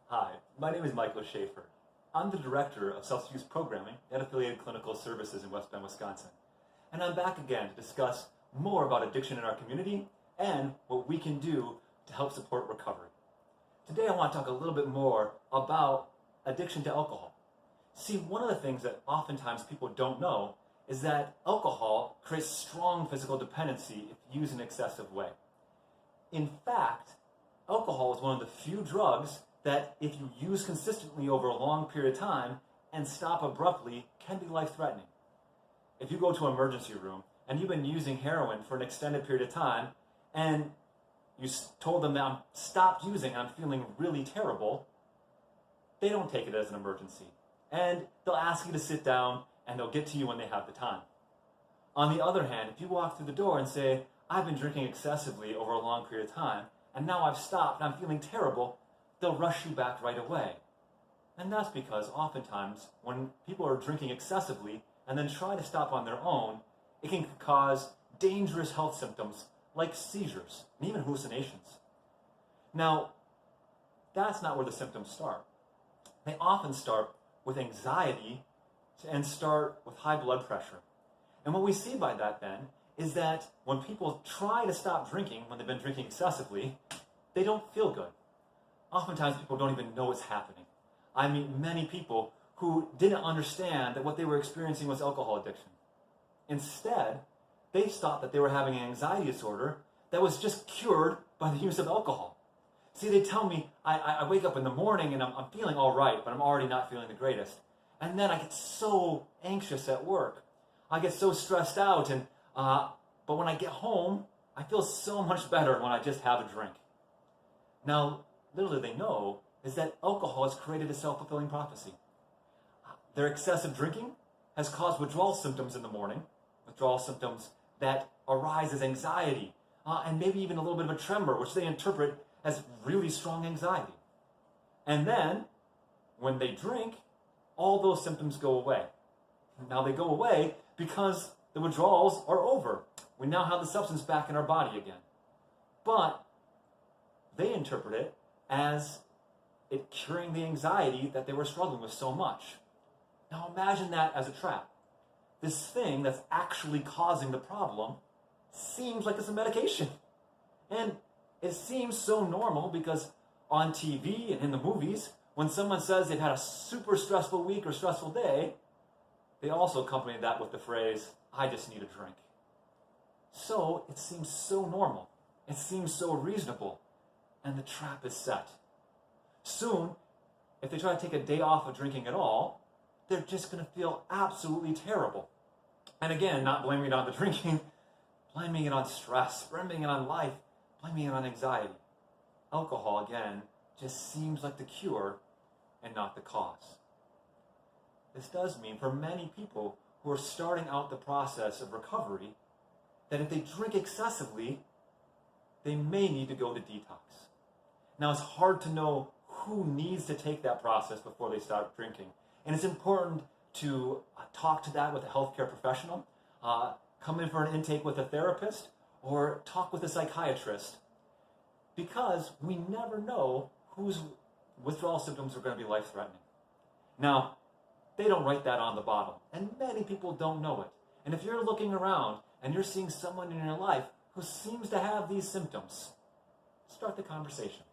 Hi, my name is Michael Schaefer. I'm the Director of Substance Use Programming at Affiliated Clinical Services in West Bend, Wisconsin. And I'm back again to discuss more about addiction in our community and what we can do to help support recovery. Today I want to talk a little bit more about addiction to alcohol. See, one of the things that oftentimes people don't know is that alcohol creates strong physical dependency if used in an excessive way. In fact, alcohol is one of the few drugs that if you use consistently over a long period of time and stop abruptly can be life-threatening. If you go to an emergency room and you've been using heroin for an extended period of time and you told them that I'm stopped using, I'm feeling really terrible, they don't take it as an emergency. And they'll ask you to sit down and they'll get to you when they have the time. On the other hand, if you walk through the door and say, I've been drinking excessively over a long period of time and now I've stopped and I'm feeling terrible, they'll rush you back right away. And that's because oftentimes when people are drinking excessively and then try to stop on their own, it can cause dangerous health symptoms like seizures and even hallucinations. Now, that's not where the symptoms start. They often start with anxiety and start with high blood pressure. And what we see by that then is that when people try to stop drinking when they've been drinking excessively, they don't feel good. Oftentimes people don't even know what's happening. I meet many people who didn't understand that what they were experiencing was alcohol addiction. Instead, they thought that they were having an anxiety disorder that was just cured by the use of alcohol. See, they tell me, I wake up in the morning and I'm feeling all right, but I'm already not feeling the greatest. And then I get so anxious at work. I get so stressed out, but when I get home, I feel so much better when I just have a drink. Now, little do they know is that alcohol has created a self-fulfilling prophecy. Their excessive drinking has caused withdrawal symptoms in the morning, withdrawal symptoms that arise as anxiety, and maybe even a little bit of a tremor, which they interpret as really strong anxiety. And then, when they drink, all those symptoms go away. Now they go away because the withdrawals are over. We now have the substance back in our body again. But they interpret it as it curing the anxiety that they were struggling with so much. Now imagine that as a trap. This thing that's actually causing the problem seems like it's a medication. And it seems so normal because on TV and in the movies, when someone says they've had a super stressful week or stressful day, they also accompany that with the phrase, I just need a drink. So it seems so normal. It seems so reasonable. And the trap is set. Soon, if they try to take a day off of drinking at all, they're just going to feel absolutely terrible. And again, not blaming it on the drinking, blaming it on stress, blaming it on life, blaming it on anxiety. Alcohol, again, just seems like the cure and not the cause. This does mean for many people who are starting out the process of recovery that if they drink excessively, they may need to go to detox. Now, it's hard to know who needs to take that process before they start drinking. And it's important to talk to that with a healthcare professional, come in for an intake with a therapist, or talk with a psychiatrist, because we never know whose withdrawal symptoms are going to be life-threatening. Now, they don't write that on the bottle, and many people don't know it. And if you're looking around and you're seeing someone in your life who seems to have these symptoms, start the conversation.